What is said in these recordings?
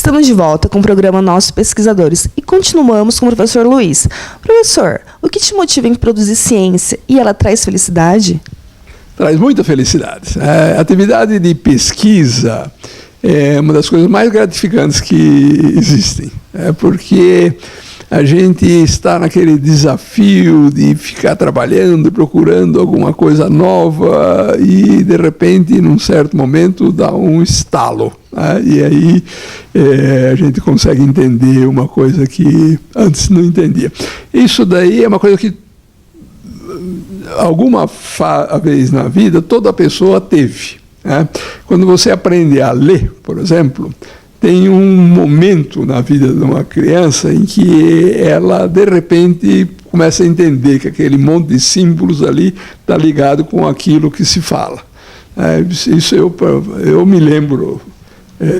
Estamos de volta com o programa Nossos Pesquisadores e continuamos com o professor Luiz. Professor, o que te motiva em produzir ciência e ela traz felicidade? Traz muita felicidade. A atividade de pesquisa é uma das coisas mais gratificantes que existem, porque a gente está naquele desafio de ficar trabalhando, procurando alguma coisa nova e, de repente, num certo momento, dá um estalo. E aí a gente consegue entender uma coisa que antes não entendia. Isso daí é uma coisa que, alguma vez na vida, toda pessoa teve. Quando você aprende a ler, por exemplo, tem um momento na vida de uma criança em que ela, de repente, começa a entender que aquele monte de símbolos ali está ligado com aquilo que se fala. Isso eu me lembro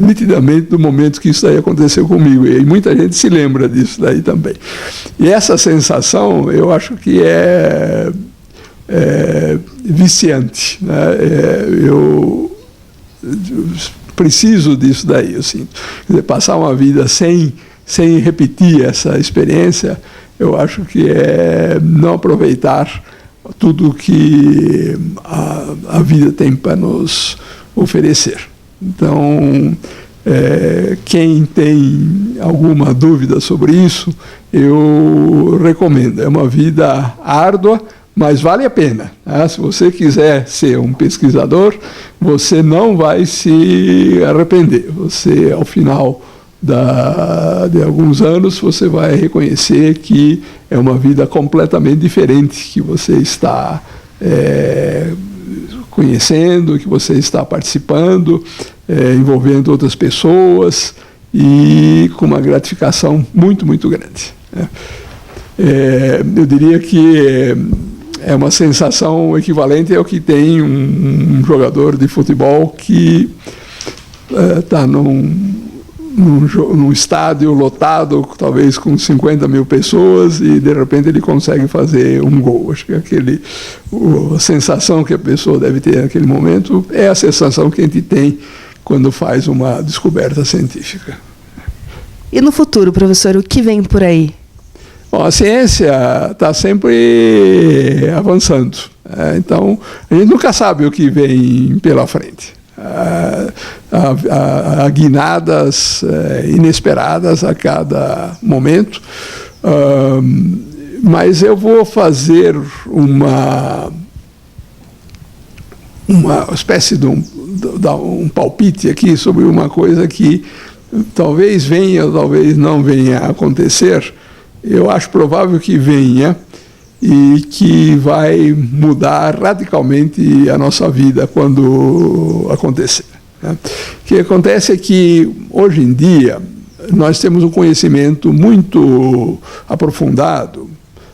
nitidamente do momento que isso daí aconteceu comigo, e muita gente se lembra disso daí também. E essa sensação, eu acho que é viciante, eu preciso disso daí, assim. Quer dizer, passar uma vida sem repetir essa experiência, eu acho que é não aproveitar tudo que a vida tem para nos oferecer. Então, quem tem alguma dúvida sobre isso, eu recomendo. É uma vida árdua, mas vale a pena. Se você quiser ser um pesquisador, você não vai se arrepender. Você, ao final de alguns anos, você vai reconhecer que é uma vida completamente diferente que você está conhecendo, que você está participando, envolvendo outras pessoas e com uma gratificação muito, muito grande. Eu diria que é uma sensação equivalente ao que tem um jogador de futebol que está num estádio lotado, talvez com 50 mil pessoas, e de repente ele consegue fazer um gol. Acho que a sensação que a pessoa deve ter naquele momento é a sensação que a gente tem quando faz uma descoberta científica. E no futuro, professor, o que vem por aí? Bom, a ciência está sempre avançando, então a gente nunca sabe o que vem pela frente. Há guinadas inesperadas a cada momento, mas eu vou fazer uma espécie de um palpite aqui sobre uma coisa que talvez venha ou talvez não venha a acontecer. Eu acho provável que venha e que vai mudar radicalmente a nossa vida quando acontecer. O que acontece é que, hoje em dia, nós temos um conhecimento muito aprofundado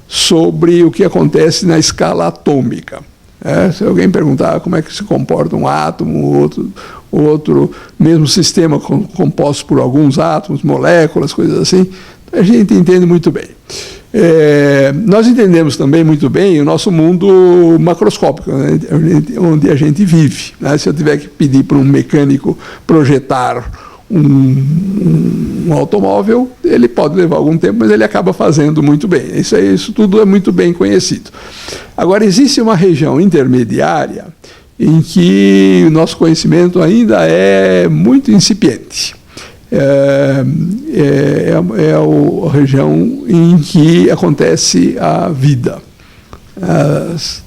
sobre o que acontece na escala atômica. Se alguém perguntar como é que se comporta um átomo, outro mesmo sistema composto por alguns átomos, moléculas, coisas assim, a gente entende muito bem. Nós entendemos também muito bem o nosso mundo macroscópico, né, onde a gente vive. Se eu tiver que pedir para um mecânico projetar um automóvel, ele pode levar algum tempo, mas ele acaba fazendo muito bem. Isso tudo é muito bem conhecido. Agora, existe uma região intermediária em que o nosso conhecimento ainda é muito incipiente. É a região em que acontece a vida.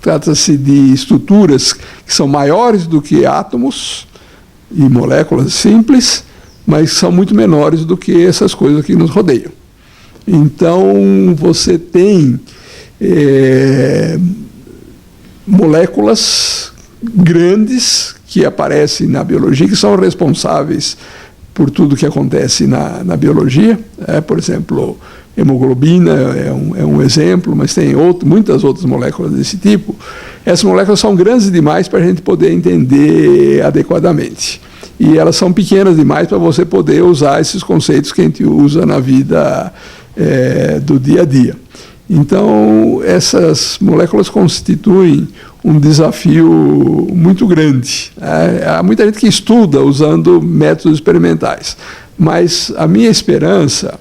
Trata-se de estruturas que são maiores do que átomos e moléculas simples, mas são muito menores do que essas coisas que nos rodeiam. Então, você tem moléculas grandes que aparecem na biologia, que são responsáveis por tudo que acontece na biologia. Por exemplo, hemoglobina é um exemplo, mas tem muitas outras moléculas desse tipo. Essas moléculas são grandes demais para a gente poder entender adequadamente. E elas são pequenas demais para você poder usar esses conceitos que a gente usa na vida do dia a dia. Então, essas moléculas constituem um desafio muito grande. Há muita gente que estuda usando métodos experimentais, Mas a minha esperança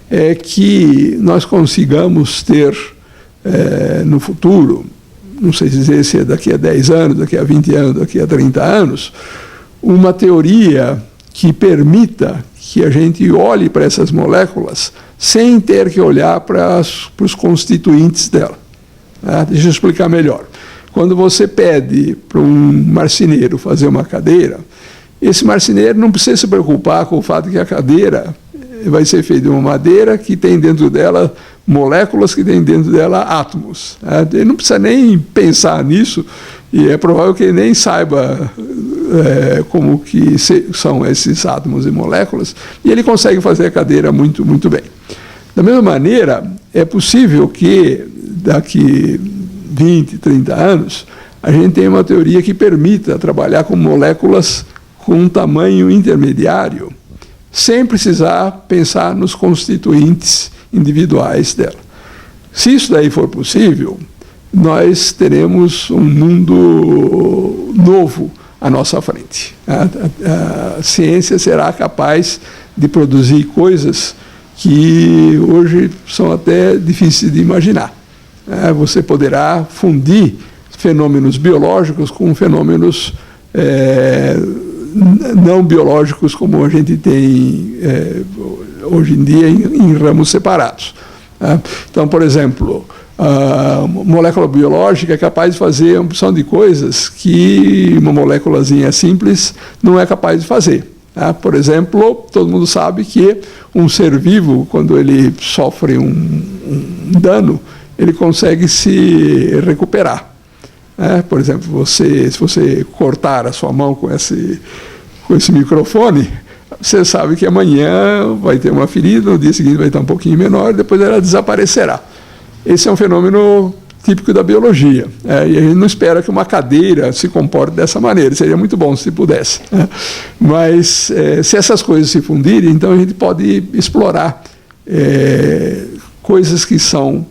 é que nós consigamos ter, no futuro, não sei dizer se é daqui a 10 anos, daqui a 20 anos, daqui a 30 anos, uma teoria que permita que a gente olhe para essas moléculas sem ter que olhar para os constituintes dela. Deixa eu explicar melhor. Quando você pede para um marceneiro fazer uma cadeira, esse marceneiro não precisa se preocupar com o fato de que a cadeira vai ser feita de uma madeira que tem dentro dela moléculas, que tem dentro dela átomos. Ele não precisa nem pensar nisso, e é provável que ele nem saiba como que são esses átomos e moléculas, e ele consegue fazer a cadeira muito, muito bem. Da mesma maneira, é possível que daqui 20, 30 anos, a gente tenha uma teoria que permita trabalhar com moléculas com um tamanho intermediário, sem precisar pensar nos constituintes individuais dela. Se isso daí for possível, nós teremos um mundo novo à nossa frente. A ciência será capaz de produzir coisas que hoje são até difíceis de imaginar. Você poderá fundir fenômenos biológicos com fenômenos não biológicos, como a gente tem hoje em dia em ramos separados. Então, por exemplo, a molécula biológica é capaz de fazer uma opção de coisas que uma moléculazinha simples não é capaz de fazer. Por exemplo, todo mundo sabe que um ser vivo, quando ele sofre um dano, ele consegue se recuperar. Por exemplo, se você cortar a sua mão com esse microfone, você sabe que amanhã vai ter uma ferida, no dia seguinte vai estar um pouquinho menor, depois ela desaparecerá. Esse é um fenômeno típico da biologia. E a gente não espera que uma cadeira se comporte dessa maneira. Seria muito bom se pudesse. Mas, se essas coisas se fundirem, então a gente pode explorar coisas que são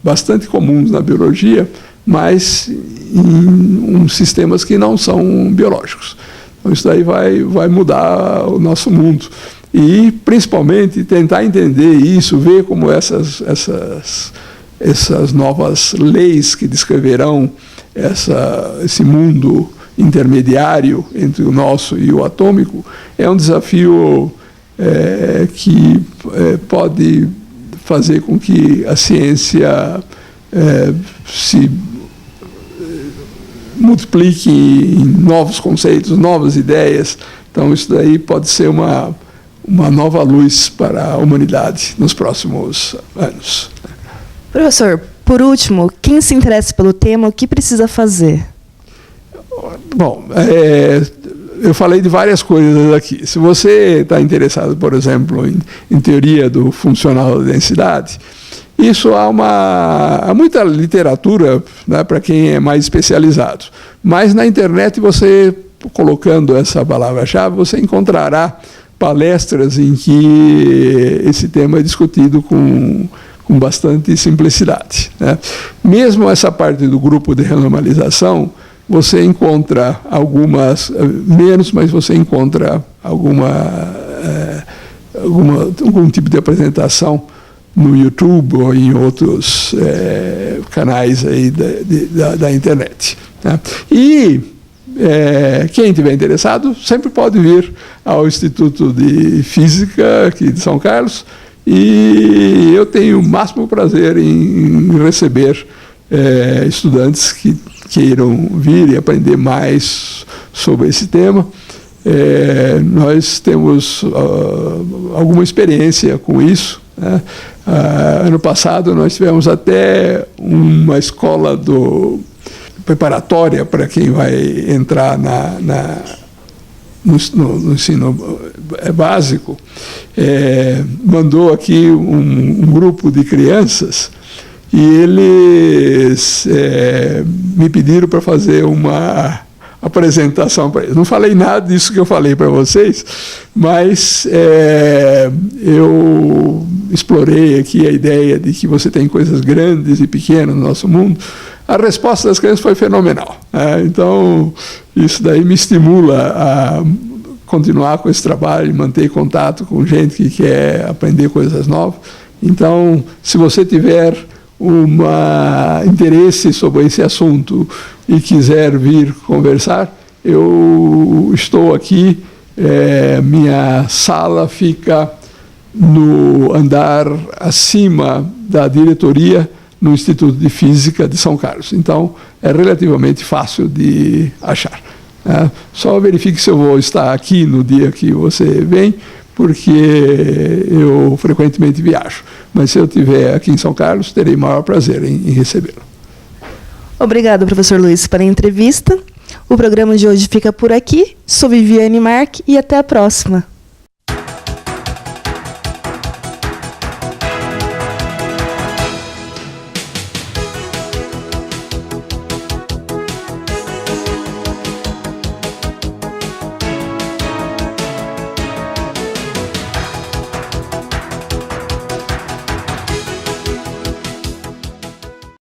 bastante comuns na biologia, mas em sistemas que não são biológicos. Então, isso daí vai mudar o nosso mundo. E, principalmente, tentar entender isso, ver como essas novas leis que descreverão esse mundo intermediário entre o nosso e o atômico, é um desafio que pode fazer com que a ciência se multiplique em novos conceitos, novas ideias. Então, isso daí pode ser uma nova luz para a humanidade nos próximos anos. Professor, por último, quem se interessa pelo tema, o que precisa fazer? Bom, eu falei de várias coisas aqui. Se você está interessado, por exemplo, em teoria do funcional da densidade, isso há muita literatura, né, para quem é mais especializado. Mas na internet, você, colocando essa palavra-chave, você encontrará palestras em que esse tema é discutido com bastante simplicidade, né? Mesmo essa parte do grupo de renormalização, você encontra algumas, menos, mas você encontra algum tipo de apresentação no YouTube ou em outros canais aí da internet, né? E quem estiver interessado sempre pode vir ao Instituto de Física aqui de São Carlos, e eu tenho o máximo prazer em receber estudantes que queiram vir e aprender mais sobre esse tema. Nós temos alguma experiência com isso, né? Ano passado nós tivemos até uma escola preparatória para quem vai entrar no ensino básico, mandou aqui um grupo de crianças e eles me pediram para fazer uma apresentação para eles. Não falei nada disso que eu falei para vocês, mas eu explorei aqui a ideia de que você tem coisas grandes e pequenas no nosso mundo. A resposta das crianças foi fenomenal. Então, isso daí me estimula a continuar com esse trabalho e manter contato com gente que quer aprender coisas novas. Então, se você tiver interesse sobre esse assunto e quiser vir conversar, eu estou aqui. Minha sala fica no andar acima da diretoria no Instituto de Física de São Carlos. Então, é relativamente fácil de achar. Só verifique se eu vou estar aqui no dia que você vem, porque eu frequentemente viajo. Mas se eu estiver aqui em São Carlos, terei maior prazer em recebê-lo. Obrigado, professor Luiz, pela entrevista. O programa de hoje fica por aqui. Sou Viviane Marque e até a próxima.